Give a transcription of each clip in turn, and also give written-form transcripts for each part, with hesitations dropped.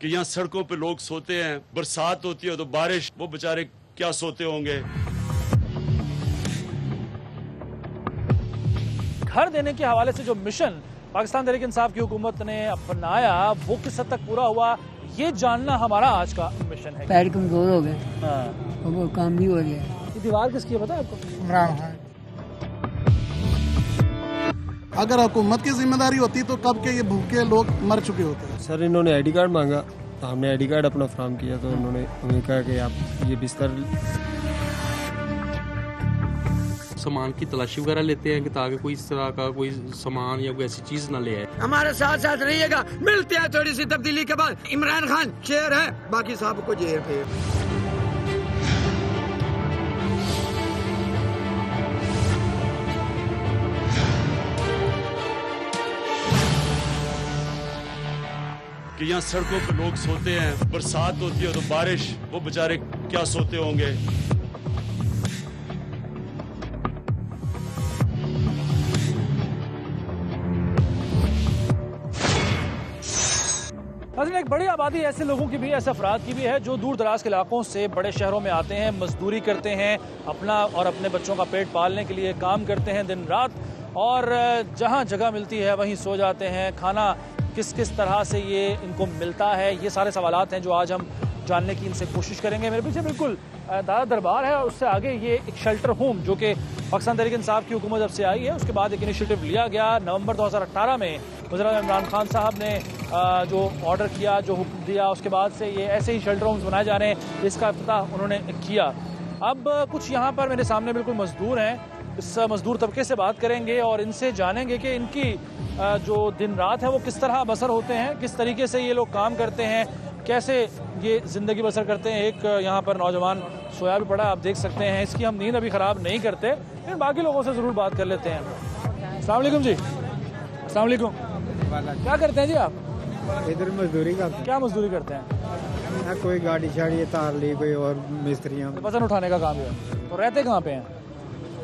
कि यहाँ सड़कों पे लोग सोते हैं, बरसात होती है तो बारिश, वो बेचारे क्या सोते होंगे। घर देने के हवाले से जो मिशन पाकिस्तान तहरीक इंसाफ की हुकूमत ने अपनाया वो किस हद तक पूरा हुआ, ये जानना हमारा आज का मिशन है। पैर कमजोर हो गए, हाँ। वो काम भी हो गया। ये दीवार किसकी है पता है आपको? इमरान खान। अगर हुकूमत की जिम्मेदारी होती तो कब के ये भूखे लोग मर चुके होते। सर इन्होंने आईडी कार्ड मांगा तो हमने आईडी कार्ड अपना फराहम किया तो उन्होंने हमें कहा कि आप ये बिस्तर सामान की तलाशी वगैरह लेते हैं कि ताकि कोई इस तरह का कोई सामान या कोई ऐसी चीज ना ले आए। हमारे साथ साथ रहिएगा, मिलते हैं थोड़ी सी तब्दीली के बाद। इमरान खान शेर है, बाकी साहब को जेल पे। कि यहाँ सड़कों पे लोग सोते हैं, बरसात होती है तो बारिश, वो बेचारे क्या सोते होंगे। एक बड़ी आबादी ऐसे लोगों की भी, ऐसे अफराद की भी है जो दूर दराज के इलाकों से बड़े शहरों में आते हैं, मजदूरी करते हैं, अपना और अपने बच्चों का पेट पालने के लिए काम करते हैं दिन रात, और जहां जगह मिलती है वहीं सो जाते हैं। खाना किस किस तरह से ये इनको मिलता है, ये सारे सवालात हैं जो आज हम जानने की इनसे कोशिश करेंगे। मेरे पीछे बिल्कुल दादा दरबार है और उससे आगे ये एक शेल्टर होम जो कि पाकिस्तान तहरीक इंसाफ की हुकूमत जब से आई है उसके बाद एक इनिशिएटिव लिया गया। नवंबर 2018 में वज़ीर-ए-आज़म इमरान खान साहब ने जो ऑर्डर किया, जो हुक्म दिया, उसके बाद से ये ऐसे ही शेल्टर होम्स बनाए जा रहे हैं, इसका इफ्तिताह उन्होंने किया। अब कुछ यहाँ पर मेरे सामने बिल्कुल मजदूर हैं, इस मजदूर तबके से बात करेंगे और इनसे जानेंगे कि इनकी जो दिन रात है वो किस तरह बसर होते हैं, किस तरीके से ये लोग काम करते हैं, कैसे ये ज़िंदगी बसर करते हैं। एक यहाँ पर नौजवान सोया भी पड़ा, आप देख सकते हैं, इसकी हम नींद अभी ख़राब नहीं करते, लेकिन बाकी लोगों से ज़रूर बात कर लेते हैं। अस्सलाम वालेकुम जी। अस्सलाम वालेकुम। क्या करते हैं जी आप? इधर मजदूरी करते हैं। क्या मजदूरी करते हैं? कोई गाड़ी शाड़ी तार ली, कोई और मिस्त्रियाँ वजन उठाने का काम है। तो रहते कहाँ पे हैं?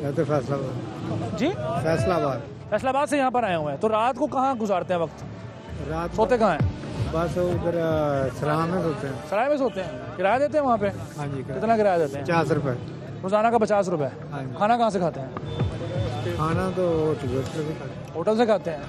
रहते फैसलाबाद जी, फैसलाबाद। फैसलाबाद से यहाँ पर आए हुए हैं। तो रात को कहाँ गुजारते हैं वक्त? रात सोते कहाँ हैं? बस उधर सराय में सोते हैं। सराय में सोते हैं? किराया देते हैं वहाँ पे? हाँ जी। कितना किराया देते हैं? 50 रुपये रोजाना का 50 रुपये। हाँ जी। खाना कहाँ से खाते हैं? खाना तो होटल से खाते हैं।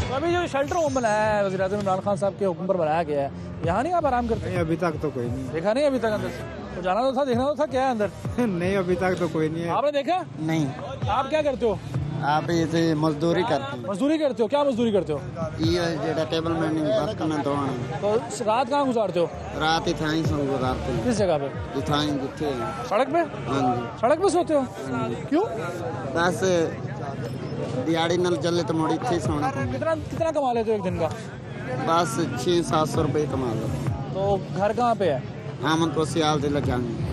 तो अभी जो शेल्टर होम बनाया है वज़ीर-ए-आज़म इमरान खान साहब के हुक्म पर बनाया गया है, यहाँ नहीं आप आराम करते? नहीं, अभी तक तो कोई नहीं देखा नहीं अभी तक अंदर से? तो जाना तो था, देखना तो था क्या है अंदर। नहीं, अभी तक तो कोई नहीं है। आपने देखा नहीं। आप क्या करते हो? आप इसे मजदूरी करते हैं। मजदूरी करते हो? क्या मजदूरी करते हो? ये जेड़ा टेबल मैनिंग बर्तन धोना। तो रात कहाँ गुजारते हो? रात इतना ही सो गुजारते हैं। किस जगह पे? इतना ही जिथे। सड़क पे? हाँ जी। सड़क पे सोते हो? क्यों? बस दिहाड़ी नल चले तो मोड़ी इतने सोना। कितना कितना कमा लेते हो एक दिन का? बस 600-700 रुपये कमा लो। तो घर कहाँ पे है? आमन को सियाल से लग जाएंगे।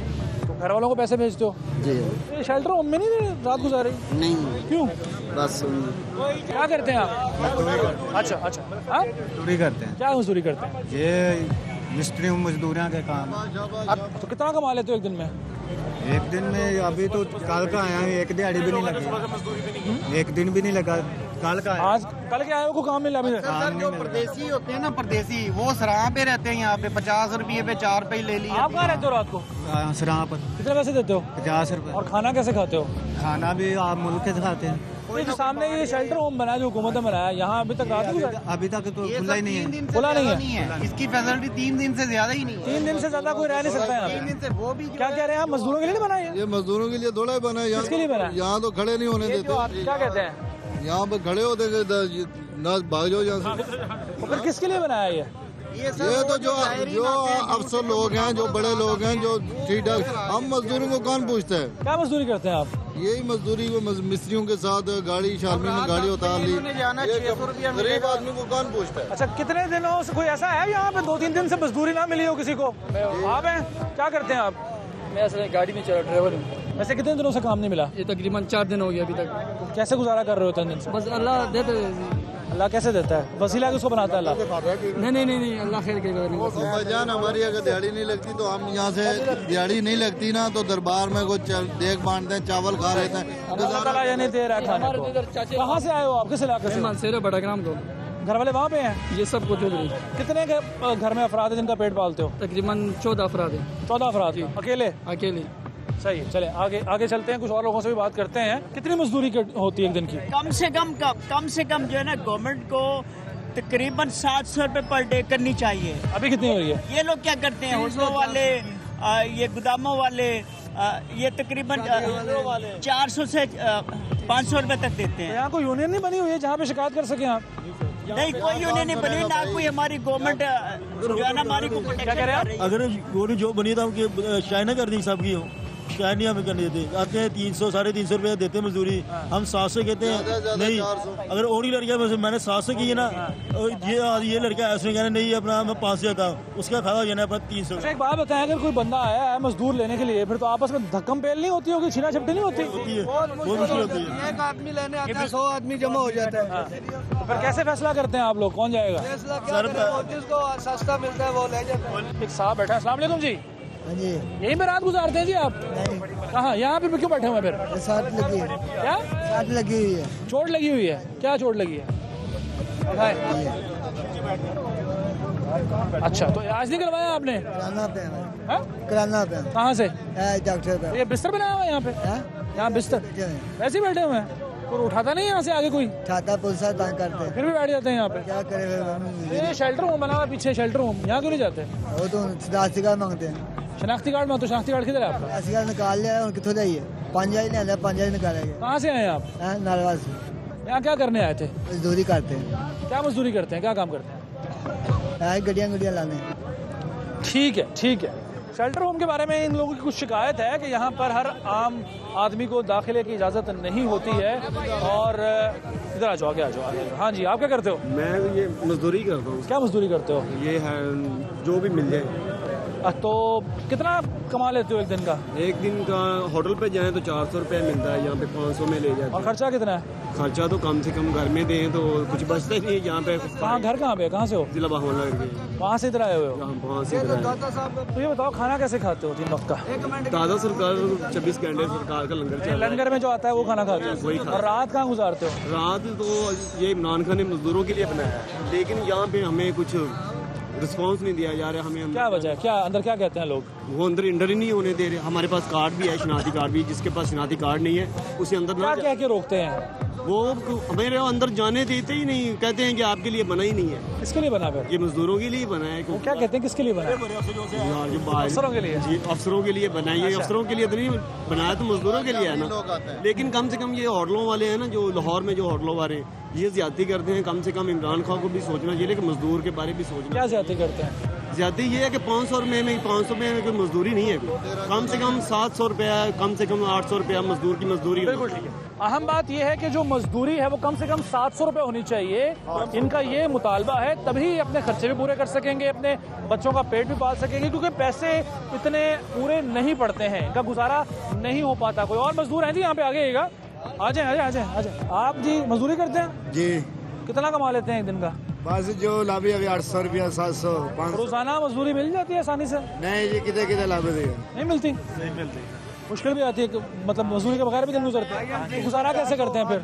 तो घर वालों को पैसे भेजते हो? जी। ये शेल्टर होम में नहीं रात गुजारी? नहीं। क्यों? बस क्या करते हैं आप? अच्छा अच्छा। हाँ, मजदूरी करते हैं। क्या मजदूरी करते हैं? ये मिस्त्री मजदूरियाँ के काम। तो कितना कमा लेते हो एक दिन में? एक दिन में अभी तो कल का आया, एक दिहाड़ी भी नहीं लगी, एक दिन भी नहीं लगा। कल का आज कल के आए को काम मिला अभी? जो परदेसी होते हैं ना, परदेसी वो सराह पे रहते हैं। यहाँ पे 50 रुपये पे 4 रुपये ले लिए। आप कहाँ रहते हो रात को? सराह पर। कितने पैसे देते हो? 50 रुपये। और खाना कैसे खाते हो? खाना भी आप मुल्क के खाते हैं। ये जो सामने ये शेल्टर होम बना जो हुकूमत ने बनाया, यहाँ अभी तक रात को अभी तक तो खुला ही नहीं है। खुला नहीं है। इसकी फैसिलिटी 3 दिन से ज्यादा ही नहीं है। 3 दिन से ज्यादा कोई रह नहीं सकता यहाँ पे। 3 दिन से वो भी क्या कह रहे हैं आप? मजदूरों के लिए नहीं बनाया? ये मजदूरों के लिए थोड़ा ही बना है। किसके लिए बना? यहाँ तो खड़े नहीं होने ये जो आप देते। क्या कहते हैं? यहाँ पे खड़े होते ना भाग जाओ यहाँ से। तो फिर किसके लिए बनाया ये तो जो अफसर लोग हैं, जो बड़े लोग हैं, जो ठीक ठाक। हम मजदूरों को कौन पूछता है? क्या मजदूरी करते हैं आप? यही मजदूरी को मिस्त्रियों के साथ गाड़ी शामी में गाड़ी उतार ली। गरीब आदमी को कौन पूछता है? अच्छा, कितने दिनों से कोई ऐसा है यहाँ पे 2-3 दिन से मजदूरी ना मिली हो किसी को? आप हैं? क्या करते हैं आप? मैं असल गाड़ी में चला ड्राइवर हूँ। वैसे कितने दिनों से काम नहीं मिला? ये तकरीबन 4 दिन हो गया अभी तक। कैसे गुजारा कर रहे हो 3 दिन से? बस अल्लाह देते। अल्लाह कैसे देता है? वसीला किसको बनाता है? अल्लाह। नहीं, अल्लाह खैर करेगा। जान हमारी अगर दिहाड़ी नहीं लगती तो हम यहाँ से दिहाड़ी नहीं लगती ना तो दरबार में कुछ देख बांटते हैं, चावल खा रहे हैं। अल्लाह ताला ये नहीं दे रहा है खाने को। कहाँ से आए हो आप? किस इलाके से? शेर बड़ा ग्राम को। घर वाले वहाँ पे हैं? ये सब कुछ उधर ही। कितने घर में अफराद हैं जिनका पेट पालते हो? तकरीबन 14 अफराद हैं। 14 अफराद अकेले? अकेले। सही है, चले आगे चलते हैं, कुछ और लोगों से भी बात करते हैं। कितनी मजदूरी होती है एक दिन की? कम से कम जो है ना गवर्नमेंट को तकरीबन 700 रुपये पर डे करनी चाहिए। अभी कितनी हो रही है? ये लोग क्या करते हैं, होटलों वाले, ये गोदामों वाले, ये तकरीबन 400 से 500 रुपये तक देते हैं। यहाँ कोई यूनियन नहीं बनी हुई है जहाँ पे शिकायत कर सकें आप? नहीं, कोई यूनियन नहीं बनी, ना कोई हमारी गवर्नमेंट जो है ना हमारी को क्या कह रहे हैं? अगर यूनियन जो बनी था उनकी शायना कर दी सबकी हो, शायद नहीं हमें करने देते। आते हैं 300 350 रुपये देते हैं मजदूरी, हम 700 कहते हैं। नहीं, अगर और ही लड़कियाँ मैंने 700 की है ना, ये लड़का ऐसे कहना नहीं अपना मैं 500 था, उसका खाता जाना अपना 300। एक बात बताएं, अगर कोई बंदा आया है मजदूर लेने के लिए, फिर तो आपस में धक्कम पेल नहीं होती होगी, छीना झपटी नहीं होती? बहुत मुश्किल होती है। एक आदमी लेने आता है, 100 आदमी जमा हो जाता है। तो फिर कैसे फैसला करते हैं आप लोग, कौन जाएगा? जिसको सस्ता मिलता है वो ले जाता है। एक साहब बैठा है। अस्सलाम वालेकुम जी। हाँ जी। यहीं पे रात गुजारते हैं जी आप? कहाँ, यहाँ पे क्यों बैठे हुए हैं फिर? साथ लगी है। क्या साथ लगी हुई है? चोट लगी हुई है? क्या चोट लगी है? अच्छा, तो आज नहीं करवाया आपने? कराना पे हाँ? कराना पे। कहाँ से? डॉक्टर पे। ये बिस्तर बनाया हुआ है यहाँ पे? यहाँ बिस्तर वैसे ही बैठे हुए हैं? कोई उठाता नहीं यहाँ से आगे कोई? उठाता पुलिस तंग करते हैं, फिर भी बैठ जाते हैं यहाँ पे? क्या करे? ये शेल्टर होम बना हुआ पीछे, शेल्टर होम, यहाँ क्यों नहीं जाते? वो तो शनाख्ती कार्ड मांगते हैं। शनाख्ती कार्ड में? तो शनाख्ती कार्ड किधर है आपका? शनाख्ती कार्ड निकाल लिया है, कितों जाइए? पंजाब नहीं आता, पंजाब निकालेंगे। कहाँ से आए आप? नालवा से। यहाँ क्या करने आए थे? मजदूरी करते हैं। क्या मजदूरी करते हैं, क्या काम करते हैं? गड्डियाँ लाने। ठीक है। शेल्टर होम के बारे में इन लोगों की कुछ शिकायत है कि यहाँ पर हर आम आदमी को दाखिले की इजाज़त नहीं होती है। और इधर आ जाओ, आगे आ जाओ। हाँ जी, आप क्या करते हो? मैं ये मजदूरी करता हूँ। क्या मजदूरी करते हो? ये है जो भी मिल जाए। तो कितना कमा लेते हो एक दिन का? एक दिन का होटल पे जाएं तो 400 रुपये मिलता है, यहाँ पे 500 में ले जाते हैं। और खर्चा कितना है? खर्चा तो कम से कम घर में दें तो कुछ बचता ही नहीं है। यहाँ पे घर कहाँ पे, कहाँ से हो? जिला बाहुला। वहाँ से इधर आए हुए हो? वहाँ से। तो ये बताओ, खाना कैसे खाते हो 3 वक्त का? ताज़ा सरकार 24 घंटे सरकार का लंगर चल रहा है। लंगर में जो आता है वो खाना खाते हो? वही। और रात कहाँ गुजारते हो? रात तो ये इमरान खान ने मजदूरों के लिए बनाया है, लेकिन यहाँ पे हमें कुछ रिस्पांस नहीं दिया जा रहा। हमें क्या वजह है, क्या अंदर क्या कहते हैं लोग? वो अंदर इंटर ही नहीं होने दे रहे। हमारे पास कार्ड भी है, शनाख्ती कार्ड भी, जिसके पास शनाख्ती कार्ड नहीं है उसे अंदर क्या कह के रोकते हैं? वो हमें अंदर जाने देते ही नहीं, कहते हैं कि आपके लिए बना ही नहीं है। किसके लिए बना है? ये मजदूरों के लिए बना है। क्या कहते हैं, किसके लिए बना है? अफसरों के लिए? जी, अफसरों के लिए बना है। ये अफसरों के लिए तो नहीं बनाया, तो मजदूरों के लिए है ना। लेकिन कम से कम ये होटलों वाले हैं ना, जो लाहौर में जो होटलों वाले, ये ज्यादती करते हैं। कम से कम इमरान खान को भी सोचना चाहिए कि मजदूर के बारे में भी सोचना। क्या ज्यादती करते हैं? ज्यादा ये है कि 500 रुपये में कोई मजदूरी नहीं है। कम से कम 700 रुपया, कम से कम 800 रुपया मजदूर की मजदूरी। बिल्कुल ठीक है। अहम बात यह है कि जो मजदूरी है वो कम से कम 700 रुपये होनी चाहिए। इनका ये मुतालबा है, तभी अपने खर्चे भी पूरे कर सकेंगे, अपने बच्चों का पेट भी पाल सकेंगे, क्योंकि पैसे इतने पूरे नहीं पड़ते हैं, इनका गुजारा नहीं हो पाता। कोई और मजदूर हैं जी यहाँ पे? आगे आइएगा, आ जाए। आप जी मजदूरी करते हैं जी? कितना कमा लेते हैं एक दिन का? बस जो लाभ अभी 800 रुपया, 700, 500। रोजाना मजदूरी मिल जाती है आसानी से? नहीं जी, कितने लाभ नहीं मिलती। मुश्किल भी आती है, मतलब मजदूरी के बगैर भी दिन गुजरते हैं। तो गुजारा कैसे करते हैं फिर?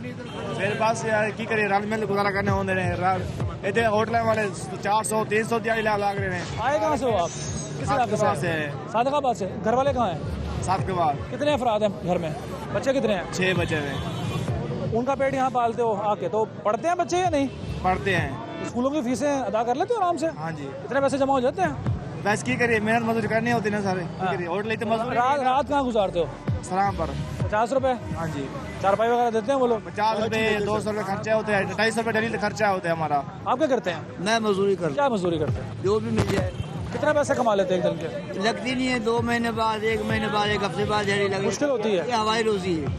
मेरे पास यार की करिए, रात में गुजारा करने होते हैं। इतने होटल वाले 400 300 दिहाड़ी लाग रहे हैं। आए कहाँ से हो आप? किस इलाके से? सादकाबाद से। घर वाले कहाँ हैं? सादकाबाद। कितने अफराद हैं घर में? बच्चे कितने हैं? 6 बच्चे हैं। उनका पेट यहाँ पालते हो आके? तो पढ़ते हैं बच्चे या नहीं? पढ़ते हैं। स्कूलों की फीसें अदा कर लेते हो आराम से? हाँ जी। इतने पैसे जमा हो जाते हैं? बस की करिए, मेहनत मजदूरी करनी होती है ना सारे। होटल तो मजदूरी। रात कहाँ गुजारते हो? सलाम पर। 50 रुपए? हाँ जी। चारपाई वगैरह देते हैं वो लोग? 50 रुपए, 200 रुपए खर्चा होता है, 250 रुपए डेली खर्चा होता है हमारा। आप क्या करते हैं? मैं मजदूरी करता हूँ। क्या मजदूरी करते हैं? जो भी मिल जाए। कितना पैसे कमा लेते हैं एक दिन के? लगती नहीं है, 2 महीने बाद, 1 महीने बाद, 1 हफ्ते बाद दिहाड़ी लगे। मुश्किल होती है। ये हवाई रोजी है।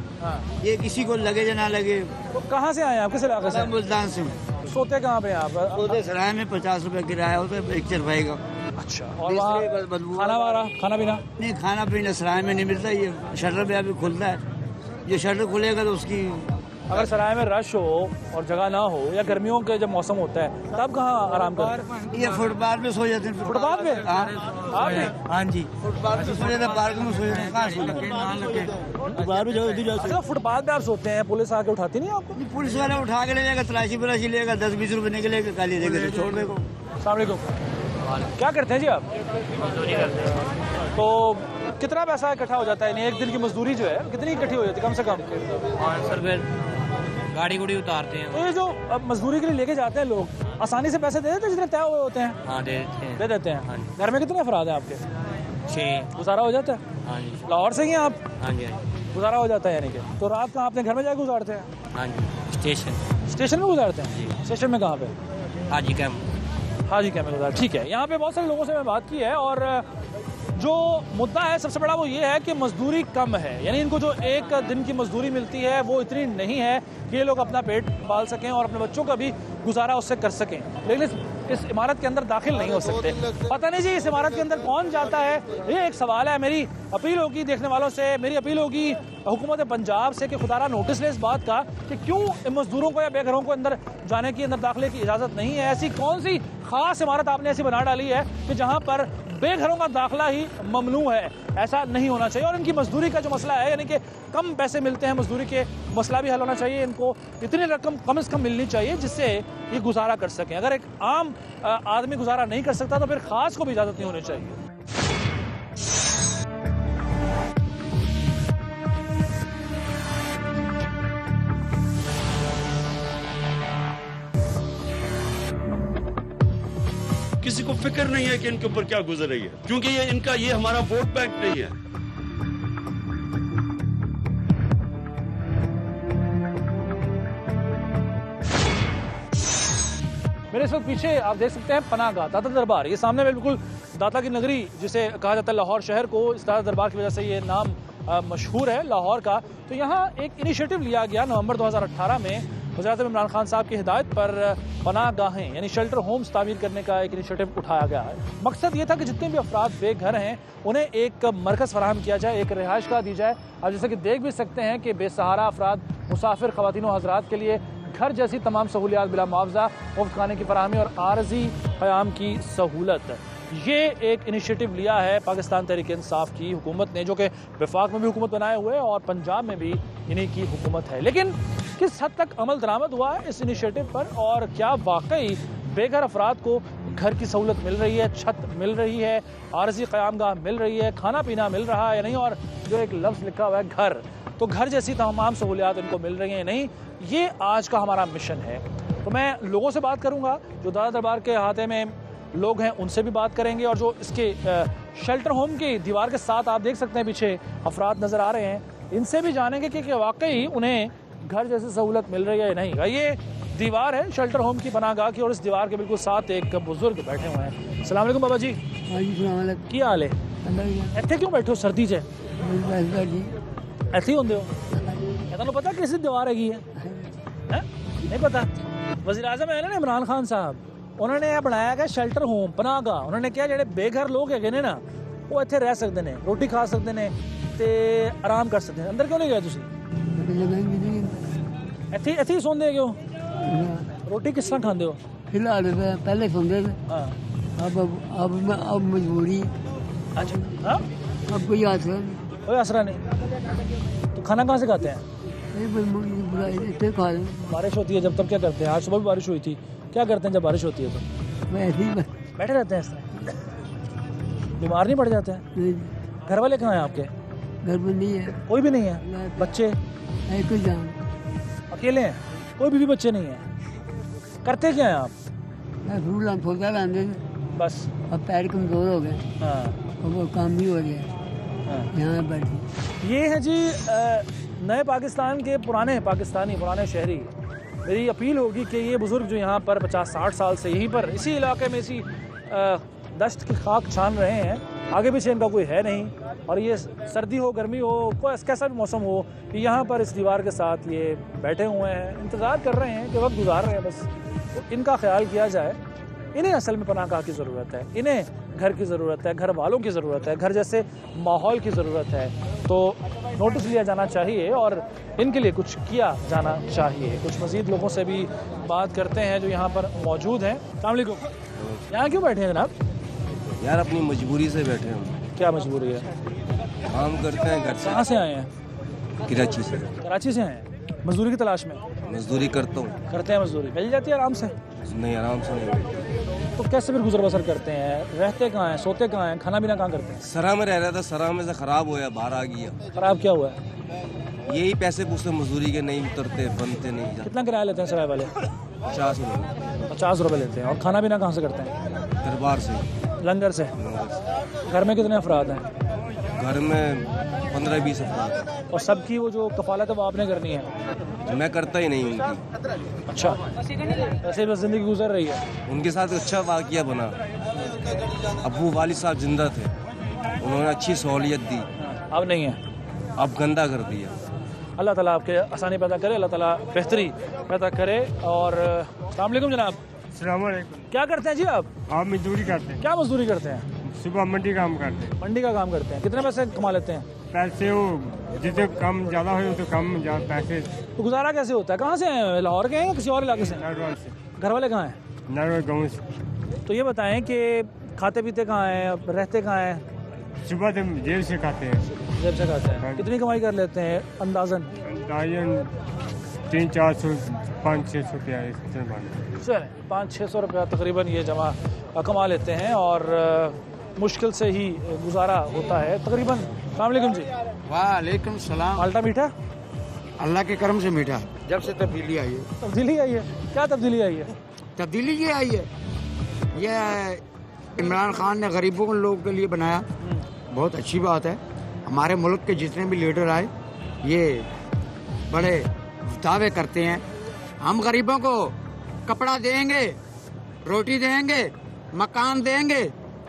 ये किसी को लगे या ना लगे। तो कहाँ से आए आप, किस इलाके से? मुल्तान से। सोते कहाँ पे आप? सोते सराय में, 50 रुपए किराया होता है, एक चरपाई का। अच्छा। और खाना पीना? नहीं, खाना पीना सराय में नहीं मिलता। ये शटर पे अभी खुलता है, ये शटर खुलेगा तो उसकी अगर सराय में रश हो और जगह ना हो या गर्मियों के जब मौसम होता है तब कहाँ आराम करते हैं? ये फुटपाथ पे सो जाते हैं। फुटपाथ पे? हाँ जी, फुटपाथ पे सो जाते हैं, पार्क में सो जाते हैं। कहाँ अच्छा, फुटपाथ पे आप सोते हैं, पुलिस आके उठाती नहीं आपको? पुलिस वाला उठा के ले जाएगा, तलाशी वलाशी लेगा, 10-20 रुपए निकलेगा, गाली देकर छोड़ देगा। अस्सलाम वालेकुम। क्या करते हैं जी आप? मजदूरी करते हैं। तो कितना पैसा इकट्ठा हो जाता है? एक दिन की मजदूरी जो है कितनी इकट्ठी हो जाती है? कम से कम 500 रुपये गाड़ी गुड़ी उतारते हैं। तो ये जो मजदूरी के लिए लेके जाते हैं लोग, आसानी से पैसे दे देते हैं जितने तय हुए होते हैं? हाँ दे देते हैं। दे देते हैं। घर में कितने अफराद हैं आपके? 6। गुजारा हो जाता है? हाँ जी। लाहौर से ही हैं आप? हाँ जी। गुजारा हो जाता है यानी कि। तो रात का आपने घर में जाकर गुजारते हैं? हाँ जी, स्टेशन में गुजारते हैं? स्टेशन में कहाँ पे? हाजी कैंप। हाजी कैंप में गुजारा, ठीक है। यहाँ पे बहुत सारे लोगों से मैं बात की है और जो मुद्दा है सबसे बड़ा वो ये है कि मजदूरी कम है, यानी इनको जो एक दिन की मजदूरी मिलती है वो इतनी नहीं है कि ये लोग अपना पेट पाल सकें और अपने बच्चों का भी गुजारा उससे कर सकें। लेकिन इस इमारत के अंदर दाखिल नहीं हो सकते। पता नहीं जी इस इमारत के अंदर कौन जाता है, ये एक सवाल है। मेरी अपील होगी देखने वालों से, मेरी अपील होगी हुकूमत पंजाब से कि खुदारा नोटिस ले इस बात का कि क्यों इन मजदूरों को या बेघरों को अंदर जाने की, अंदर दाखिले की इजाज़त नहीं है। ऐसी कौन सी खास इमारत आपने ऐसी बना डाली है कि जहाँ पर बेघरों का दाखिला ही ममनू है? ऐसा नहीं होना चाहिए। और इनकी मजदूरी का जो मसला है, यानी कि कम पैसे मिलते हैं मजदूरी के, मसला भी हल होना चाहिए। इनको इतनी रकम कम से कम मिलनी चाहिए जिससे ये गुजारा कर सकें। अगर एक आम आदमी गुजारा नहीं कर सकता तो फिर खास को भी इजाज़त नहीं होनी चाहिए। किसी को फिक्र नहीं है कि इनके ऊपर क्या गुजर रही है, क्योंकि ये हमारा वोट बैंक नहीं है। मेरे इस वक्त पीछे आप देख सकते हैं पनाहगाह दाता दरबार। ये सामने में बिल्कुल दाता की नगरी जिसे कहा जाता है लाहौर शहर को, इस दाता दरबार की वजह से ये नाम मशहूर है लाहौर का। तो यहाँ एक इनिशिएटिव लिया गया नवंबर 2018 में वज़ीर-ए-आज़म इमरान खान साहब की हिदायत पर पनाहगाहें यानी शेल्टर होम्स तामीर करने का एक इनिशिएटिव उठाया गया है। मकसद ये था कि जितने भी अफराद बेघर हैं उन्हें एक मरकज़ फराहम किया जाए, एक रिहाइश गाह दी जाए। आप जैसे कि देख भी सकते हैं कि बेसहारा अफराद, मुसाफिर ख़वातीन व हज़रात के लिए घर जैसी तमाम सहूलियात बिला मुआवजा, मुफ्त खाने की फराहमी और आरजी क़याम की सहूलत। ये एक इनिशिएटिव लिया है पाकिस्तान तहरीक इंसाफ की हुकूमत ने, जो कि वफाक में भी हुकूमत बनाए हुए और पंजाब में भी इन्हीं की हुकूमत है। लेकिन किस हद तक अमल दरामद हुआ है इस इनिशिएटिव पर, और क्या वाकई बेघर अफराद को घर की सहूलत मिल रही है, छत मिल रही है, आरजी क़यामगाह मिल रही है, खाना पीना मिल रहा है या नहीं, और जो एक लफ्ज़ लिखा हुआ है घर, तो घर जैसी तमाम सहूलियात इनको मिल रही हैं नहीं, ये आज का हमारा मिशन है। तो मैं लोगों से बात करूँगा जो दाता दरबार के अहाते में लोग हैं, उनसे भी बात करेंगे। और जो इसके शेल्टर होम की दीवार के साथ आप देख सकते हैं पीछे अफराद नज़र आ रहे हैं, इनसे भी जानेंगे कि वाकई उन्हें घर जैसी सहूलत मिल रही है या नहीं। ये दीवार है शेल्टर होम की पनाहगाह की और इस दीवार के बिल्कुल साथ एक बुजुर्ग बैठे हुए हैं। अस्सलाम वालेकुम बाबा जी। की हाल है? इतने क्यों बैठे हो सर्दी च? ऐसे ही होंगे हो? तुहानू पता किस दीवार हैगी है? नहीं पता? वज़ीर-ए-आज़म है ना इमरान खान साहब, उन्होंने यह बनाया कि शेल्टर होम पनाहगाह। उन्होंने क्या जो बेघर लोग है ना वो इतने रह सकते हैं, रोटी खा सकते हैं तो आराम कर सकते हैं। अंदर क्यों नहीं गए तुम? इत्थे ही सोंदे क्यों? रोटी किस तरह खाते हो? फिलहाल पहले सोंदे थे, अब मजबूरी। अच्छा, अब कोई आसरा नहीं। तो खाना कहाँ से खाते हैं? बारिश होती है जब, तब क्या करते हैं? आज सुबह भी बारिश हुई थी, क्या करते हैं जब बारिश होती है? तो बैठे रहते हैं इस तरह? बीमार नहीं पड़ जाते हैं? घर वाले कहाँ हैं आपके? घर में नहीं है, कोई भी नहीं है। बच्चे अकेले हैं? कोई भी बच्चे नहीं है? करते क्या हैं आप? बस अब पैर कमजोर हो गए। हाँ, वो काम भी हो गया। यहाँ बैठे। ये है जी नए पाकिस्तान के पुराने शहरी। मेरी अपील होगी कि ये बुज़ुर्ग जो यहाँ पर 50-60 साल से यहीं पर इसी इलाके में इसी दश्त की खाक छान रहे हैं, आगे पीछे इनका कोई है नहीं, और ये सर्दी हो गर्मी हो कोई कैसा भी मौसम हो, कि यहाँ पर इस दीवार के साथ ये बैठे हुए हैं, इंतज़ार कर रहे हैं कि वक्त गुजार रहे हैं। बस तो इनका ख्याल किया जाए। इन्हें असल में पनाहगाह की ज़रूरत है, इन्हें घर की ज़रूरत है, घर वालों की ज़रूरत है, घर जैसे माहौल की ज़रूरत है, तो नोटिस लिया जाना चाहिए और इनके लिए कुछ किया जाना चाहिए। कुछ मज़ीद लोगों से भी बात करते हैं जो यहाँ पर मौजूद हैं। अस्सलाम वालेकुम। यहाँ क्यों बैठे हैं जनाब? यार अपनी मजबूरी से बैठे हैं। क्या मजबूरी है? काम करते हैं घर से। कहाँ से आए हैं? कराची से। कराची से आए हैं मजदूरी की तलाश में? मजदूरी करता हूँ। करते हैं मजदूरी, मिल जाती है आराम से? नहीं, आराम से नहीं। तो कैसे फिर गुजर बसर करते हैं? रहते कहाँ हैं, सोते कहाँ हैं, खाना पीना कहाँ करते हैं? सरा में रह रहा था, सरा में से ख़राब होया, बाहर आ गया। ख़राब क्या हुआ है? यही पैसे पूछते मजदूरी के, नहीं उतरते, बनते नहीं। कितना किराया लेते हैं सराय वाले? 50 रुपये। 50 रुपये लेते हैं। और खाना पीना कहाँ से करते हैं? दरबार से, लंगर से। घर में कितने अफराद हैं? घर में 15-20 अफराद। और सबकी वो जो कफालत है वो आपने करनी है? मैं करता ही नहीं उनकी। अच्छा, ऐसे बस ज़िंदगी गुजर रही है? उनके साथ अच्छा वाक़या बना। अबू वालिद साहब जिंदा थे, उन्होंने अच्छी सहूलियत दी। अब नहीं है, अब गंदा कर दिया। अल्लाह ताला आपके आसानी पैदा करे, अल्लाह ताला बेहतरी पैदा करे। और अस्सलाम वालेकुम जनाब। अस्सलाम वालेकुम। क्या करते हैं जी आप? आप मजदूरी करते हैं। क्या मजदूरी करते हैं? सुबह मंडी काम करते हैं। मंडी का काम करते हैं। कितने पैसे कमा लेते हैं? पैसे वो जितने कम ज़्यादा हो तो कम ज़्यादा पैसे। तो गुजारा कैसे होता है? कहाँ से हैं? लाहौर के हैं या किसी और इलाके से? नरवाल से। घर वाले कहाँ हैं? नरवाल गाँव से। तो ये बताएं कि खाते पीते कहाँ हैं, रहते कहाँ हैं? सुबह तो जेब से खाते हैं। जेब से खाते हैं। कितनी कमाई कर लेते हैं अंदाजन? 300-400 500-600 रुपया। चले 500-600 रुपया तकरीबन ये जमा कमा लेते हैं और मुश्किल से ही गुजारा होता है तकरीबन। अस्सलाम वालेकुम जी। वालेकुम सलाम। माल्टा मीठा? अल्लाह के करम से मीठा। जब से तब्दीली आई है। तब्दीली आई है? क्या तब्दीली आई है? तब्दीली ये आई है, ये इमरान खान ने गरीबों के लोगों के लिए बनाया। बहुत अच्छी बात है। हमारे मुल्क के जितने भी लीडर आए ये बड़े दावे करते हैं, हम गरीबों को कपड़ा देंगे, रोटी देंगे, मकान देंगे।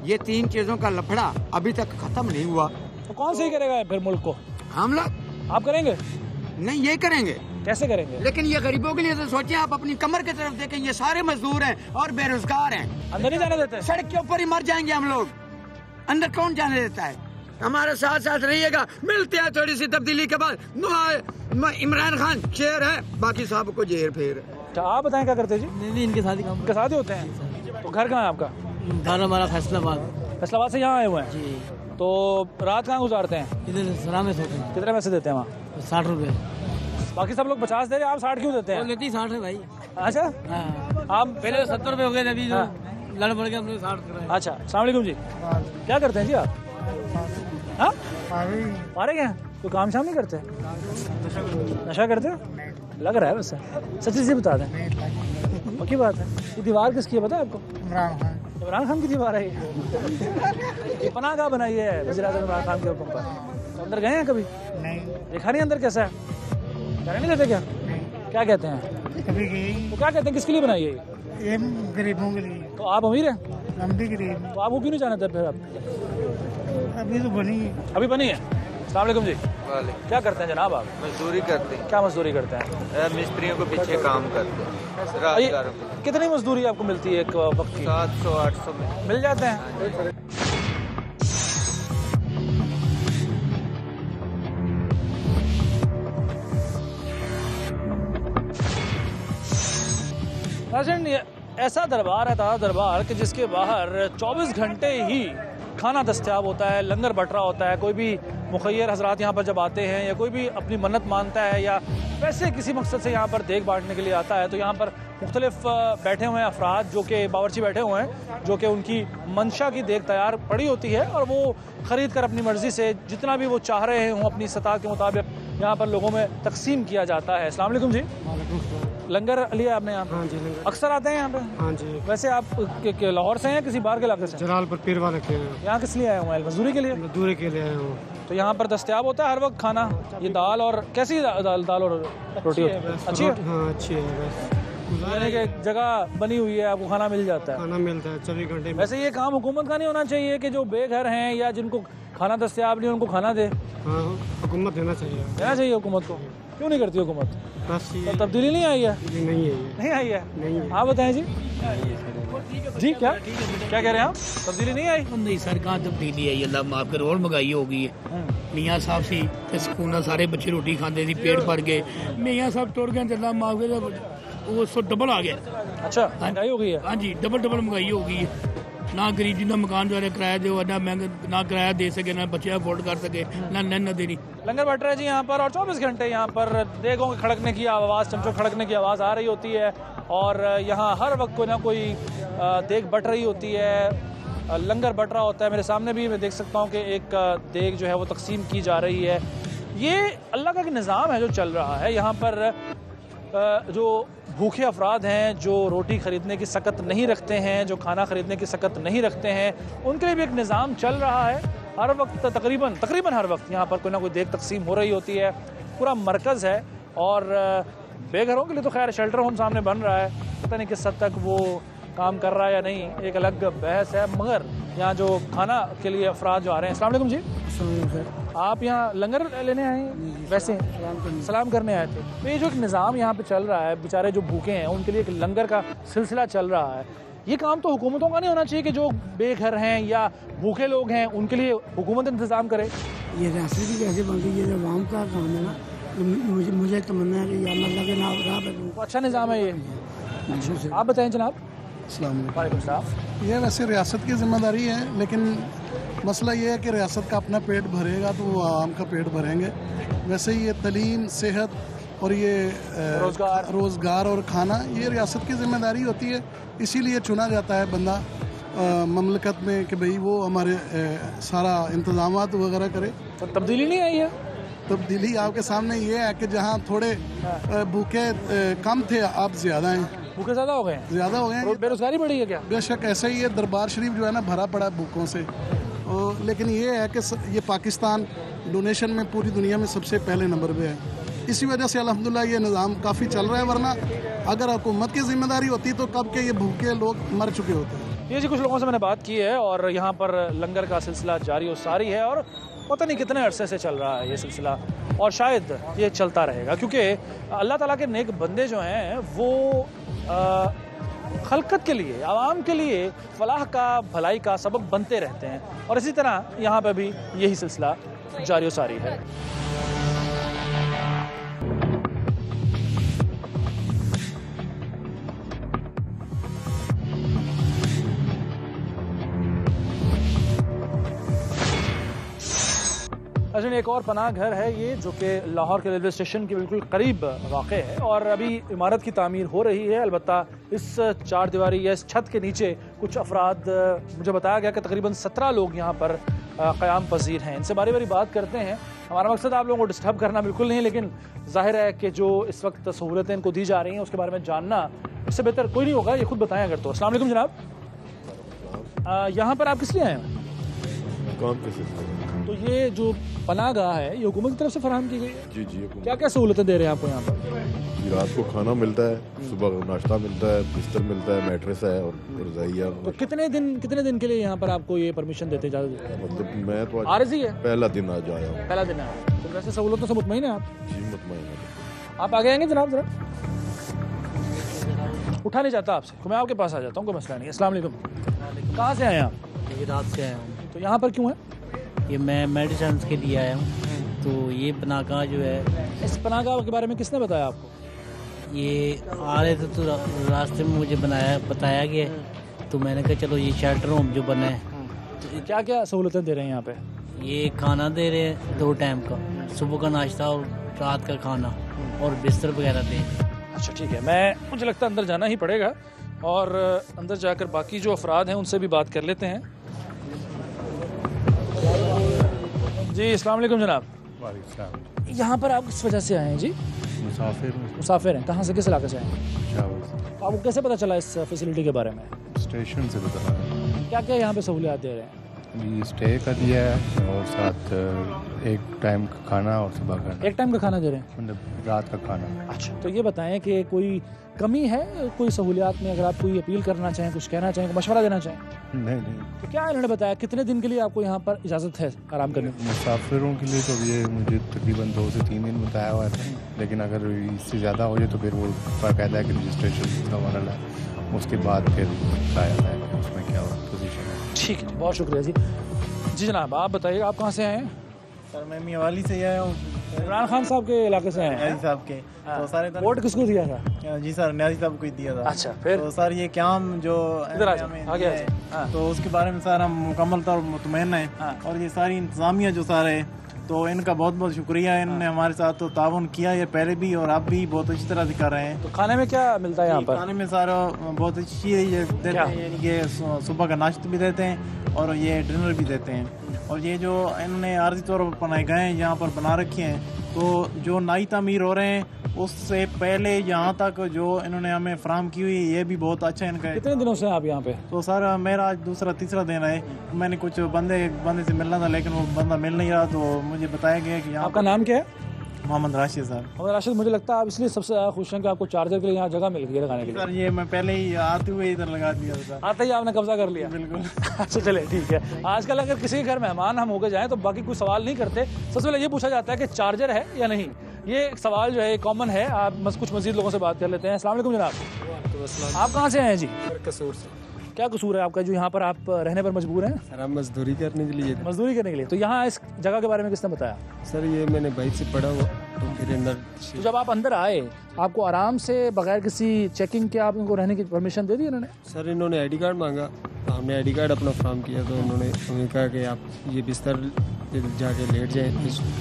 ये 3 चीज़ों का लफड़ा अभी तक खत्म नहीं हुआ। तो कौन सही करेगा फिर मुल्क को? हम लोग। आप करेंगे? नहीं, ये करेंगे। कैसे करेंगे? लेकिन ये गरीबों के लिए तो सोचिए, आप अपनी कमर की तरफ देखें, ये सारे मजदूर हैं और बेरोजगार हैं। अंदर नहीं जाने देते? सड़क के ऊपर ही मर जाएंगे हम लोग, अंदर कौन जाने देता है? हमारे साथ साथ रहिएगा, मिलते हैं थोड़ी सी तब्दीली के बाद। इमरान खान शेर है, बाकी साहब को जेर फेर। तो आप बताएं क्या करते हैं जी? नहीं, इनके साथ ही काम। इनके साथ ही होते हैं। तो घर कहाँ है आपका? घर हमारा फैसलाबाद। फैसलाबाद से यहाँ आए हुए हैं जी। तो रात कहाँ गुजारते हैं? इधर सरा में सोते हैं। कितने पैसे देते हैं वहाँ? 60 रुपये। बाकी सब लोग 50 दे रहे हैं, आप 60 क्यों देते हैं? लेती 60 है भाई। अच्छा, आप पहले 70 रुपये हो गए, अभी लड़ पड़ के हमने 60 कराए। अच्छा, अस्सलाम वालेकुम जी। क्या करते हैं जी आप? हाँ, फारिग हैं? कोई काम शाम नहीं करते? नशा करते हो? लग रहा है वैसे। सच्ची से बता दें। पक्की बात है। ये दीवार किसकी है पता है आपको? इमरान खान की दीवार है ये। पनाह कहाँ बनाई है वज़ीर-ए-आज़म इमरान खान के हुक्म पर? तो अंदर गए हैं कभी? नहीं। देखा नहीं अंदर कैसा है? कहने नहीं देते क्या? क्या कहते हैं? कभी गई। तो क्या कहते हैं, किसके लिए बनाई है ये? गरीबों के लिए। तो आप अमीर हैं? हम भी गरीब। तो आप वो क्यों नहीं जाने देते फिर आप? अभी तो बनी है। अभी बनी है। अस्सलाम वालेकुम जी। क्या करते हैं जनाब आप? मजदूरी करते हैं। क्या मजदूरी करते हैं? मिस्त्रियों को पीछे काम करते हैं, राजदारों को। कितनी मजदूरी आपको मिलती है एक वक्त की? 700-800 में मिल जाते हैं। नाज़रीन, ऐसा दरबार है, ताज़ा दरबार कि जिसके बाहर 24 घंटे ही खाना दस्तयाब होता है, लंगर बट रहा होता है। कोई भी मुखय्यर हजरात यहाँ पर जब आते हैं या कोई भी अपनी मन्नत मानता है या वैसे किसी मकसद से यहाँ पर देख बांटने के लिए आता है, तो यहाँ पर मुख्तलिफ बैठे हुए हैं अफराद, जो कि बावर्ची बैठे हुए हैं, जो कि उनकी मंशा की देख तैयार पड़ी होती है और वो ख़रीद कर अपनी मर्ज़ी से जितना भी वो चाह रहे हों अपनी सतह के मुताबिक यहाँ पर लोगों में तकसीम किया जाता है। अस्सलाम वालेकुम जी। लंगर लिया आपने यहाँ? हाँ जी, लंगर। अक्सर आते हैं यहाँ पे? हाँ जी। वैसे आप लाहौर से हैं, किसी बाहर के इलाके से? जलालपुर पीर वाले के। यहाँ किस लिए आए हुए हैं? मजदूरी के लिए? मजदूरी के लिए आए हूँ। तो यहाँ पर दस्तयाब होता है हर वक्त खाना? ये दाल और कैसी दाल और रोटी होती है? अच्छी है? हाँ, अच्छी है। यानी कि जगह बनी हुई है, आपको खाना मिल जाता है? खाना मिलता है 24 घंटे में। वैसे ये काम हुकूमत का नहीं होना चाहिए कि जो बेघर हैं या जिनको खाना दस्तयाब नहीं उनको खाना दे? हाँ, हुकूमत देना चाहिए। देना चाहिए हुकूमत को। क्यों नहीं करती हुकूमत? बस तो तब्दीली नहीं आई है? नहीं आई है। नहीं आई है। आप बताएं जी। जी क्या कह रहे हैं आप? तब्दीली नहीं आई? नहीं सर, कहाँ तब्दीली आई? अल्लाह माफ करे, और महंगाई हो गई है। मियाँ साहब सी ते सुकून सारे बच्चे रोटी खाते थे, पेट भर गए। मियाँ साहब टुर गए, अल्लाह माफ करे, वो सो डबल आ गया। अच्छा, महंगाई हो गई है? हाँ जी, डबल महंगाई हो गई है। ना गरीब जिंदा मकान जो है किराया दे, ना महंगा, ना किराया दे सके, ना बच्चे अफोर्ड कर सके, ना देनी। लंगर बट रहा है जी यहाँ पर, और 24 घंटे यहाँ पर देगों के खड़कने की आवाज़, चमचों खड़कने की आवाज़ आ रही होती है। और यहाँ हर वक्त कोई ना कोई देग बट रही होती है, लंगर बट रहा होता है। मेरे सामने भी मैं देख सकता हूँ कि एक देग जो है वो तकसीम की जा रही है। ये अल्लाह का एक निज़ाम है जो चल रहा है यहाँ पर। जो भूखे अफराद हैं, जो रोटी ख़रीदने की सकत नहीं रखते हैं, जो खाना ख़रीदने की सकत नहीं रखते हैं, उनके लिए भी एक निज़ाम चल रहा है। हर वक्त तकरीबन हर वक्त यहाँ पर कोई ना कोई देग तकसीम हो रही होती है। पूरा मरकज़ है। और बेघरों के लिए तो खैर शेल्टर होम सामने बन रहा है, पता नहीं किस हद तक वो काम कर रहा है या नहीं, एक अलग बहस है। मगर यहाँ जो खाना के लिए अफराद जो आ रहे हैं। अस्सलाम वालेकुम जी। आप यहाँ लंगर लेने आए हैं? वैसे सलाम करने आए थे। तो ये जो एक निज़ाम यहाँ पे चल रहा है, बेचारे जो भूखे हैं उनके लिए एक लंगर का सिलसिला चल रहा है। ये काम तो हुकूमतों का नहीं होना चाहिए कि जो बेघर हैं या भूखे लोग हैं उनके लिए हुकूमत इंतज़ाम करे? ये रियासत की कैसे बन गई? ये आवाम का काम है ना। मुझे तमन्ना है कि अल्लाह के नाम तो अच्छा निज़ाम है ये। आप बताएं जनाब। ये वैसे रियासत की जिम्मेदारी है, लेकिन मसला ये है कि रियासत का अपना पेट भरेगा तो वो आवाम का पेट भरेंगे। वैसे ये तलीम, सेहत और ये रोज़गार और खाना ये रियासत की जिम्मेदारी होती है। इसीलिए चुना जाता है बंदा ममलकत में कि भाई वो हमारे सारा इंतज़ामात वगैरह करे। तो तब्दीली नहीं आई है? तब्दीली आपके सामने ये है कि जहाँ थोड़े भूखे कम थे, आप ज़्यादा हैं। भूखे ज़्यादा हो गए हैं? ज़्यादा हो गए हैं। बेरोजगारी बढ़ी है क्या? बेशक ऐसा ही है। दरबार शरीफ जो है ना भरा पड़ा है भूखों से। लेकिन ये है कि ये पाकिस्तान डोनेशन में पूरी दुनिया में सबसे पहले नंबर पे है। इसी वजह से अल्हम्दुलिल्लाह ये निज़ाम काफ़ी चल रहा है। वरना अगर हुकूमत की जिम्मेदारी होती तो कब के ये भूखे लोग मर चुके होते। ये जी कुछ लोगों से मैंने बात की है और यहाँ पर लंगर का सिलसिला जारी और सारी है और पता नहीं कितने अरसे से चल रहा है ये सिलसिला और शायद ये चलता रहेगा, क्योंकि अल्लाह ताला के नेक बंदे जो हैं वो खलकत के लिए, आवाम के लिए फलाह का, भलाई का सबब बनते रहते हैं। और इसी तरह यहाँ पर भी यही सिलसिला जारी और सारी है। अच्छा, एक और पनाह घर है ये, जो कि लाहौर के रेलवे स्टेशन के बिल्कुल करीब वाक़ है और अभी इमारत की तामीर हो रही है। अलबत्ता इस चार दीवारी या इस छत के नीचे कुछ अफराद, मुझे बताया गया कि तकरीबन 17 लोग यहाँ पर क़याम पजीर हैं। इनसे बारी बारी बात करते हैं। हमारा मकसद आप लोगों को डिस्टर्ब करना बिल्कुल नहीं, लेकिन जाहिर है कि जो इस वक्त सहूलतें इनको दी जा रही हैं उसके बारे में जानना इससे बेहतर कोई नहीं होगा, ये खुद बताएं अगर तो। अस्सलाम वालेकुम जनाब, यहाँ पर आप किस लिए आए हैं? तो ये जो पनाहगाह है ये हुकूमत की तरफ से फराहम की गई है? जी जी। क्या क्या सहूलतें दे रहे हैं आपको यहाँ पर? रात को खाना मिलता है, सुबह नाश्ता मिलता है, बिस्तर मिलता है, मैट्रेस है और रज़ाइया। तो कितने दिन के लिए यहाँ पर आपको ये परमिशन देते? मतलब मैं तो आरज़ी है, पहला दिन आज आया हूँ। पहला दिन आया। तो वैसे सहूलतों से मुतमईन है आप? जी मुतमईन है। आप आगे आएंगे जनाब? जरा उठा नहीं जाता आपसे, तो मैं आपके पास आ जाता हूँ, कोई मसला नहीं। अस्सलाम वालेकुम। कहाँ से आए आप? रात से आया हूँ। तो यहाँ पर क्यों है? ये मैं मेडिसिन के लिए आया हूँ। तो ये पनाहगाह जो है, इस पनाहगाह के बारे में किसने बताया आपको? ये आ रहे थे तो रास्ते में मुझे बताया गया, तो मैंने कहा चलो ये शेल्टर होम जो बना है। तो क्या क्या सहूलतें दे रहे हैं यहाँ पे? ये खाना दे रहे हैं 2 टाइम का, सुबह का नाश्ता और रात का खाना और बिस्तर वगैरह दे। अच्छा ठीक है, मुझे लगता है अंदर जाना ही पड़ेगा और अंदर जाकर बाकी जो अफराद हैं उनसे भी बात कर लेते हैं। जी अस्सलाम वालेकुम जनाब। यहाँ पर आप किस वजह से आए हैं जी? मुसाफिर हैं। कहाँ से, किस इलाके से आए हैं? आपको कैसे पता चला इस फैसिलिटी के बारे में? स्टेशन से पता। क्या क्या यहाँ पे सहूलियात दे रहे हैं? जी स्टे का दिया है और साथ एक टाइम का खाना और सुबह का एक टाइम का खाना दे रहे हैं, मतलब रात का खाना। अच्छा, तो ये बताएं कि कोई कमी है कोई सहूलियात में? अगर आप कोई अपील करना चाहें, कुछ कहना चाहें, मशवरा देना चाहें? नहीं। तो क्या इन्होंने बताया कितने दिन के लिए आपको यहाँ पर इजाज़त है आराम करने की? मुसाफिरों के लिए तो ये मुझे तकरीबन 2 से 3 दिन बताया हुआ था, लेकिन अगर इससे ज़्यादा हो जाए तो फिर वो बाकायदा है कि रजिस्ट्रेशन का मरहला है, उसके बाद फिर बताया जाता है कि उसमें क्या पोजीशन है। ठीक है, बहुत शुक्रिया जी। जी जनाब, आप बताइए आप कहाँ से आए हैं? सर मैं मियावाली से आया हूँ। इमरान खान साहब के इलाके से आए हैं? न्याजी साहब के। तो सारे वोट किसको दिया था? जी सर, न्याजी साहब को ही दिया था। अच्छा, फिर तो सर ये क्याम जो आगे तो उसके बारे में सर हम मुकम्मल तौर मुतमईन हैं और ये सारी इंतजामिया जो सारे, तो इनका बहुत बहुत शुक्रिया है। इन्होंने हमारे साथ तो ताउन किया ये पहले भी और अब भी बहुत अच्छी तरह से कर रहे हैं। तो खाने में क्या मिलता है यहाँ पर? खाने में सारा बहुत अच्छी ये देते हैं, यानी कि सुबह का नाश्ता भी देते हैं और ये डिनर भी देते हैं। और ये जो इन्होंने आर्जी तौर पर बनाए गए हैं, यहाँ पर बना रखे हैं, तो जो नई तामीर हो रहे हैं उससे पहले यहाँ तक जो इन्होंने हमें फराम की हुई ये भी बहुत अच्छा है इनका। कितने दिनों से आप यहाँ पे? तो सर मेरा आज दूसरा तीसरा दिन है। मैंने कुछ बंदे से मिलना था लेकिन वो बंदा मिल नहीं रहा, तो मुझे बताया गया कि यहाँ। आपका नाम क्या है? मोहम्मद राशिद सर। मोहम्मद राशिद, मुझे लगता है आप इसलिए सबसे ज़्यादा खुश हैं कि आपको चार्जर के लिए यहाँ जगह मिल गई है लगाने के लिए। सर ये मैं पहले ही आते हुए इधर लगा दिया था। आते ही आपने कब्जा कर लिया? बिल्कुल। अच्छा चले ठीक है। आजकल अगर किसी के घर मेहमान हम होकर जाएं तो बाकी कोई सवाल नहीं करते, सबसे पहले ये पूछा जाता है कि चार्जर है या नहीं। ये एक सवाल जो है कॉमन है। आप कुछ मजीद लोगों से बात कर लेते हैं। अस्सलाम वालेकुम जनाब, आप कहाँ से आए हैं जी? कसूर से। क्या कसूर है आपका जो यहाँ पर आप रहने पर मजबूर हैं? सर हम मजदूरी करने के लिए। मजदूरी करने के लिए? तो यहाँ इस जगह के बारे में किसने बताया? सर ये मैंने भाई से पढ़ा हुआ, तो फिर अंदर। तो जब आप अंदर आए आपको आराम से बगैर किसी चेकिंग के आप इनको रहने की परमिशन दे दी इन्होंने? सर इन्होंने आईडी कार्ड मांगा, तो हमने आईडी कार्ड अपना फॉर्म किया, तो उन्होंने हमें कहा कि आप ये बिस्तर जाके लेट जाएं,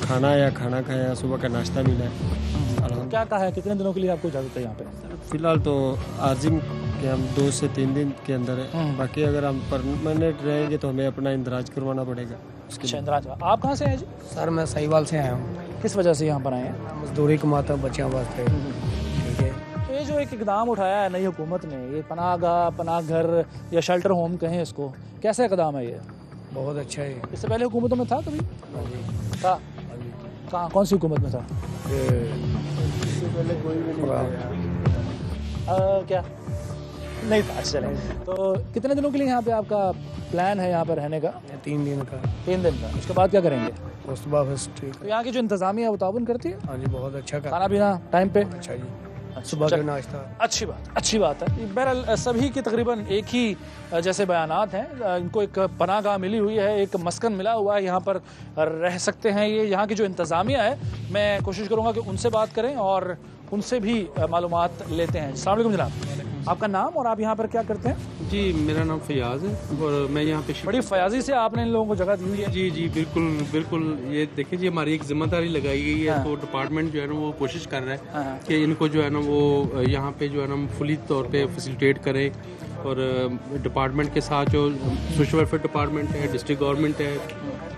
खाना या खाना खाया, सुबह का नाश्ता मिला है। क्या कहा है कितने दिनों के लिए आपको इजाज़त है यहाँ पे? फिलहाल तो आजिम कि हम 2 से 3 दिन के अंदर है, बाकी अगर हम परमानेंट रहेंगे तो हमें अपना इंदराज करवाना पड़ेगा। अच्छा, इंदराज। आप कहाँ से हैं जी? सर मैं साहिवाल से आया हूँ। किस वजह से यहाँ पर आए हैं? मजदूरी कमाता हूँ बच्चों वास्ते। ठीक है। तो ये जो एक इकदाम उठाया है नई हुकूमत ने, ये पनाहगाह, पनाह घर या शेल्टर होम कहें इसको, कैसा इकदाम है ये? बहुत अच्छा है। इससे पहले हुकूमतों में था कभी? था। कहाँ कौन सी हुकूमत में था? पहले कोई भी नहीं क्या नहीं था? चले। तो कितने दिनों के लिए यहाँ पे आपका प्लान है यहाँ पर रहने का? 3 दिन का। 3 दिन का। उसके बाद क्या करेंगे? उसके बाद बस ठीक। तो यहाँ की जो इंतजामिया है वो ताउन करती है? हाँ जी, बहुत अच्छा। खाना पीना टाइम पे? अच्छा जी, सुबह का नाश्ता। अच्छी बात है। बहरहाल सभी की तकरीबन एक ही जैसे बयानात हैं। इनको एक पनाहगाह मिली हुई है, एक मस्कन मिला हुआ है, यहाँ पर रह सकते हैं। ये यहाँ की जो इंतज़ामिया है, मैं कोशिश करूँगा कि उनसे बात करें और उनसे भी मालूमात लेते हैं। अस्सलाम वालेकुम जनाब, आपका नाम और आप यहाँ पर क्या करते हैं? जी मेरा नाम फयाज है और मैं यहाँ पे बड़ी फयाजी से आपने इन लोगों को जगह दी हुई है। जी बिल्कुल। ये देखिए जी हमारी एक जिम्मेदारी लगाई गई है। तो डिपार्टमेंट जो है ना वो कोशिश कर रहा है कि इनको जो है ना वो यहाँ पे जो है ना फुली तौर पे फैसिलिटेट करें। और डिपार्टमेंट के साथ जो सोशल वेलफेयर डिपार्टमेंट है, डिस्ट्रिक्ट गवर्नमेंट है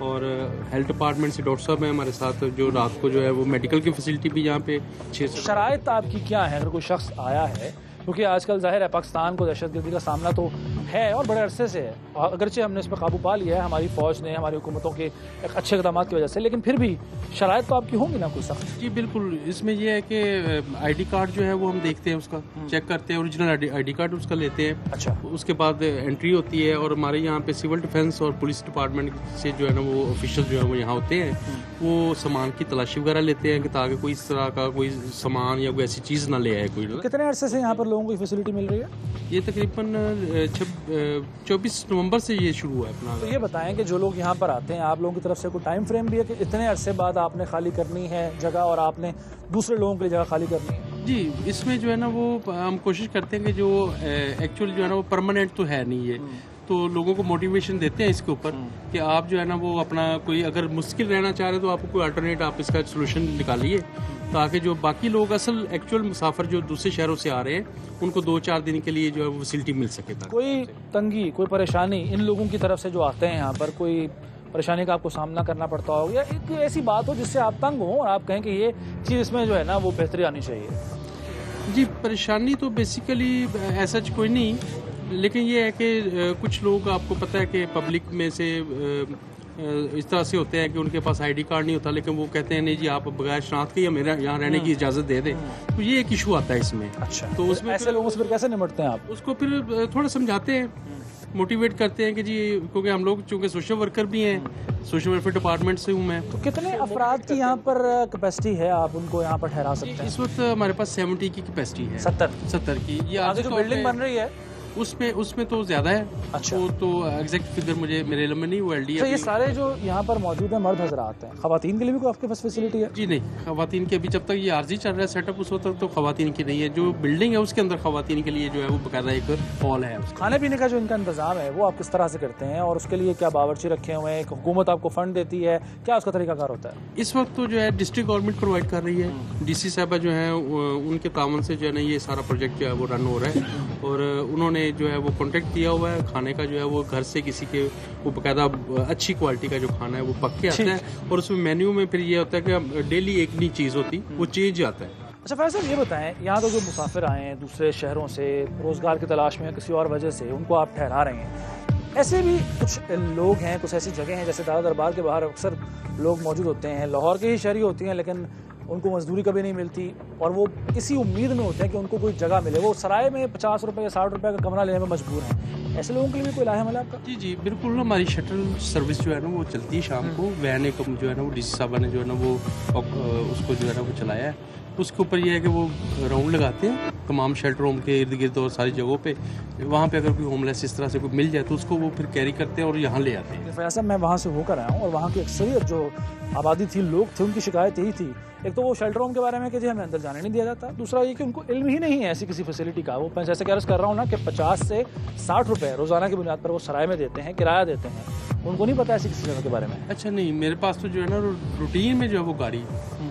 और हेल्थ डिपार्टमेंट से डॉक्टर साहब हैं हमारे साथ, जो रात को जो है वो मेडिकल की फैसिलिटी भी यहाँ पे 600। शराइत आपकी क्या है अगर कोई शख्स आया है? क्योंकि आजकल जाहिर है पाकिस्तान को दहशतगर्दी का सामना तो है और बड़े अरसे से है, अगरचे हमने इस पर काबू पा लिया है हमारी फ़ौज ने, हमारी हुकूमतों के एक अच्छे इक़दाम की वजह से, लेकिन फिर भी शराइत तो आपकी होंगी ना कुछ सख्त? जी बिल्कुल। इसमें यह है कि आईडी कार्ड जो है वो हम देखते हैं, उसका चेक करते हैं, ओरिजिनल आईडी कार्ड उसका लेते हैं। अच्छा। उसके बाद एंट्री होती है और हमारे यहाँ पे सिविल डिफेंस और पुलिस डिपार्टमेंट से जो है ना वो ऑफिशियल जो है वो यहाँ होते हैं, वो सामान की तलाशी वगैरह लेते हैं कि ताकि कोई इस तरह का कोई सामान या कोई ऐसी चीज़ ना ले आए कोई। कितने अरसे से यहाँ पर लोगों को फैसिलिटी मिल रही है? ये तकरीबन 24 नवंबर से ये शुरू हुआ है अपना। तो ये बताएं कि जो लोग यहाँ पर आते हैं, आप लोगों की तरफ से कोई टाइम फ्रेम भी है कि इतने अरसे बाद आपने खाली करनी है जगह और आपने दूसरे लोगों के लिए जगह खाली करनी है? जी इसमें जो है ना वो हम कोशिश करते हैं कि जो एक्चुअल जो है ना वो परमानेंट तो है नहीं है, तो लोगों को मोटिवेशन देते हैं इसके ऊपर कि आप जो है ना वो अपना कोई अगर मुश्किल रहना चाह रहे हैं तो आपको कोई अल्टरनेट आप इसका सोल्यूशन निकालिए, ताकि जो बाकी लोग असल एक्चुअल मुसाफिर जो दूसरे शहरों से आ रहे हैं उनको 2-4 दिन के लिए जो है वो फैसिलिटी मिल सके। कोई तंगी, कोई परेशानी इन लोगों की तरफ से जो आते हैं यहाँ पर, कोई परेशानी का आपको सामना करना पड़ता हो या एक ऐसी बात हो जिससे आप तंग हो और आप कहें कि ये चीज़ इसमें जो है ना वो बेहतरी आनी चाहिए? जी परेशानी तो बेसिकली ऐसा कोई नहीं, लेकिन ये है कि कुछ लोग, आपको पता है कि पब्लिक में से इस तरह से होते हैं कि उनके पास आईडी कार्ड नहीं होता, लेकिन वो कहते हैं नहीं जी आप बगैर शनाख्त के मेरा यहाँ रहने की इजाज़त दे दें। तो ये एक इशू आता है इसमें। अच्छा, तो उसमें ऐसे लोगों से फिर कैसे निपटते हैं आप? उसको फिर थोड़ा समझाते हैं, मोटिवेट करते हैं कि जी, क्योंकि हम लोग चूँकि सोशल वर्कर भी हैं, सोशल वेलफेयर डिपार्टमेंट से हूँ मैं। तो कितने अफराद की यहाँ पर कैपेसिटी है, आप उनको यहाँ पर ठहरा सकते हैं? इस वक्त हमारे पास 70 की कैपेसिटी है। 70 की। ये आगे जो बिल्डिंग बन रही है उसमें तो ज्यादा है। अच्छा, तो एग्जैक्ट फिगर मुझे इल्म में नहीं, वो एलडी। तो ये सारे जो यहाँ पर मौजूद है मर्द हजरात हैं, खवातीन के लिए भी कोई आपके पास फैसिलिटी है? जी नहीं, खवातीन के अभी जब तक ये आरजी चल रहा है सेटअप, उस वक्त तक तो खवातीन की नहीं है। जो बिल्डिंग है उसके अंदर खवातीन के लिए जो है वो बाकायदा एक हॉल है। खाने पीने का जो इनका इंतजाम है वो आप किस तरह से करते हैं, और उसके लिए क्या बावर्ची रखे हुए हैं? हुकूमत आपको फंड देती है, क्या उसका तरीकाकार होता है? इस वक्त तो जो है डिस्ट्रिक्ट गवर्नमेंट प्रोवाइड कर रही है। डीसी साहबा जो है उनके तावन से जो है ना ये सारा प्रोजेक्ट जो है वो रन हो रहा है, और उन्होंने जो है वो कॉन्ट्रैक्ट दिया हुआ है। खाने का जो है वो घर से किसी के वो बाकायदा अच्छी क्वालिटी का जो खाना है वो पक के आता है, और उसमें मेन्यू में फिर ये होता है कि डेली एक नई चीज़ होती, वो चेंज आता है। अच्छा फैज़ साहब, ये बताएं, यहाँ तो जो मुसाफिर आए हैं दूसरे शहरों से रोज़गार की तलाश में या किसी और वजह से, उनको आप ठहरा रहे हैं। ऐसे भी कुछ लोग हैं, कुछ ऐसी जगह हैं जैसे दादा दरबार के बाहर अक्सर लोग मौजूद होते हैं, लाहौर के ही शहरी होती हैं, लेकिन उनको मजदूरी कभी नहीं मिलती और वो इसी उम्मीद में होते हैं कि उनको कोई जगह मिले। वो सराय में 50 रुपये या 60 रुपये का कमरा लेने में मजबूर हैं। ऐसे लोगों के लिए भी कोई लाहे आपका? जी जी बिल्कुल, हमारी शटल सर्विस जो है ना वो चलती है शाम को। वैन एक जो है ना वो डीसी साहबा ने जो है ना वो उसको जो है ना वो चलाया है। उसके ऊपर ये है कि वो राउंड लगाते हैं तमाम शेल्टर होम के इर्द गिर्द और सारी जगहों पे। वहाँ पे अगर कोई होमलेस इस तरह से कोई मिल जाए तो उसको वो फिर कैरी करते हैं और यहाँ ले आते हैं। ऐसा मैं वहाँ से होकर आया हूँ और वहाँ की अक्सरियत जो आबादी थी, लोग थे, उनकी शिकायत यही थी, एक तो वो शेल्टर होम के बारे में कि जी हमें अंदर जाने नहीं दिया जाता, दूसरा ये कि उनको इल्म ही नहीं है ऐसी किसी फैसिलिटी का। वो मैं जैसे कह रहा हूँ ना कि 50 से 60 रुपये रोज़ाना की बुनियाद पर वो सराय में देते हैं, किराया देते हैं, उनको नहीं पता ऐसी किसी जगह के बारे में। अच्छा नहीं, मेरे पास तो जो है ना रूटीन में जो है वो गाड़ी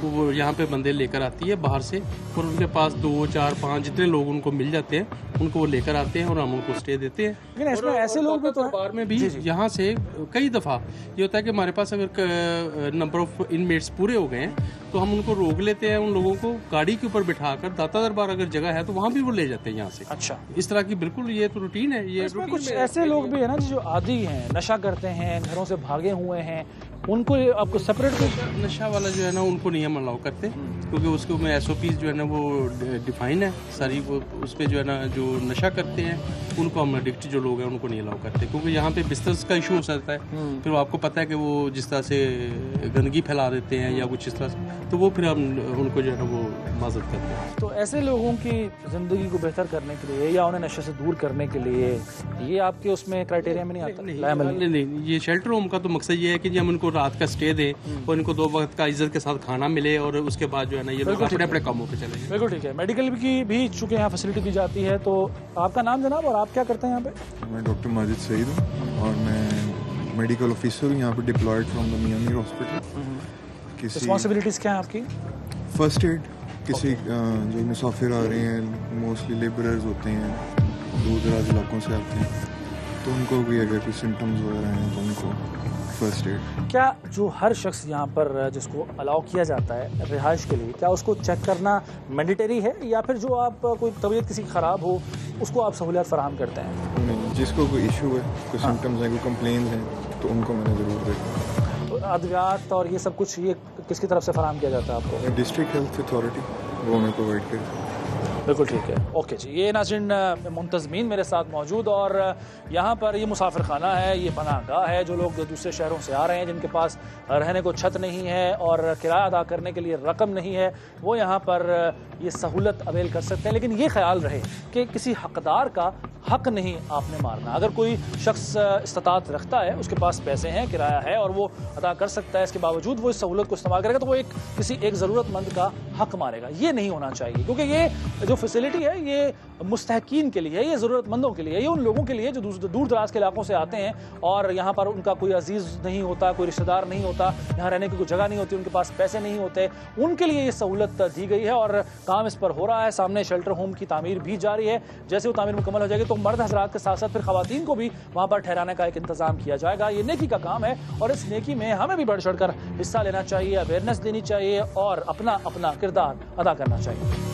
वो यहाँ पे बंदे लेकर आती है बाहर से, और उनके पास 2, 4, 5 जितने लोग उनको मिल जाते हैं उनको वो लेकर आते हैं और हम उनको स्टे देते हैं। लेकिन इसमें ऐसे लोग भी तो बार में भी यहाँ से कई दफ़ा ये होता है कि हमारे पास अगर नंबर ऑफ इनमेट्स पूरे हो गए हैं तो हम उनको रोक लेते हैं, उन लोगों को गाड़ी के ऊपर बिठाकर दाता दरबार अगर जगह है तो वहाँ भी वो ले जाते हैं यहाँ से। अच्छा, इस तरह की बिल्कुल ये तो रूटीन है। ये कुछ ऐसे लोग भी है ना जो आदी हैं, नशा करते हैं, घरों से भागे हुए हैं, उनको आपको सेपरेट नशा वाला जो है ना उनको नहीं हम अलाउ करते, क्योंकि उसके में SOPs जो है ना वो डिफाइन है सारी। वो उस पर जो है ना जो नशा करते हैं उनको हम एडिक्ट जो लोग हैं उनको नहीं अलाउ करते, क्योंकि यहाँ पे बिस्तर का इशू हो सकता है। फिर आपको पता है कि वो जिस तरह से गंदगी फैला देते हैं या कुछ इस तरह से, तो वो फिर हम उनको जो है ना वो माजत करते हैं। तो ऐसे लोगों की ज़िंदगी को बेहतर करने के लिए या उन्हें नशे से दूर करने के लिए ये आपके उसमें क्राइटेरिया में नहीं आता? नहीं, ये शेल्टर होम का तो मकसद ये है कि हम उनको रात का स्टे दें और इनको 2 वक्त का इज्जत के साथ खाना मिले, और उसके बाद जो है ना ये लोग अपने अपने कामों पे चले। बिल्कुल ठीक है। मेडिकल की भी चूँकि यहाँ फैसिलिटी दी जाती है, तो आपका नाम जनाब और आप क्या करते हैं यहाँ पे? मैं डॉक्टर माजिद सईद हूँ और मैं मेडिकल ऑफिसर हूँ यहाँ पे, deployed from the Mian Mir hospital. Responsibilities क्या है आपकी? फर्स्ट एड, किसी जो मुसाफिर आ रहे हैं, मोस्टली लेबरर्स होते हैं, दूर दराज इलाकों से आते हैं, तो उनको भी अगर कोई सिम्टम्स वगैरह हैं तो उनको फर्स्ट एड। क्या जो हर शख्स यहाँ पर जिसको अलाउ किया जाता है रिहाइश के लिए, क्या उसको चेक करना मैंडेटरी है, या फिर जो आप कोई तबीयत किसी ख़राब हो उसको आप सहूलियत फराहम करते हैं? नहीं, जिसको कोई इशू है, कोई सिम्टम्स हैं, कोई कंप्लेन हैं, तो उनको मैंने ज़रूर देखा। तो अद्वियात और ये सब कुछ ये किसकी तरफ से फराहम किया जाता है आपको? डिस्ट्रिक्ट हेल्थ अथॉरिटी, वो हमें प्रोवाइड करती है। बिल्कुल ठीक है, ओके जी। ये नाज़रीन मुंतज़मीन मेरे साथ मौजूद, और यहाँ पर ये मुसाफिर खाना है, ये पनाहगाह है। जो लोग दूसरे शहरों से आ रहे हैं, जिनके पास रहने को छत नहीं है और किराया अदा करने के लिए रकम नहीं है, वो यहाँ पर ये सहूलत अवेल कर सकते हैं। लेकिन ये ख्याल रहे कि किसी हकदार का हक नहीं आपने मारना। अगर कोई शख्स इस्तात रखता है, उसके पास पैसे हैं, किराया है और वो अदा कर सकता है, इसके बावजूद वो इस सहूलत को इस्तेमाल करेगा, तो वो किसी एक ज़रूरतमंद का हक मारेगा। ये नहीं होना चाहिए, क्योंकि ये जो फैसिलिटी है ये मुस्तहकीन के लिए है, ये ज़रूरतमंदों के लिए, ये उन लोगों के लिए जो दूर दराज के इलाकों से आते हैं और यहाँ पर उनका कोई अजीज़ नहीं होता, कोई रिश्तेदार नहीं होता, यहाँ रहने की कोई जगह नहीं होती, उनके पास पैसे नहीं होते, उनके लिए ये सहूलत दी गई है और काम इस पर हो रहा है। सामने शेल्टर होम की तामीर भी जारी है। जैसे वो तामीर मुकम्मल हो जाएगी तो मर्द हज़रात के साथ साथ फिर ख़वातीन को भी वहाँ पर ठहराने का एक इंतज़ाम किया जाएगा। ये नेकी का काम है और इस नेकी में हमें भी बढ़ चढ़ कर हिस्सा लेना चाहिए, अवेयरनेस देनी चाहिए और अपना अपना किरदार अदा करना चाहिए।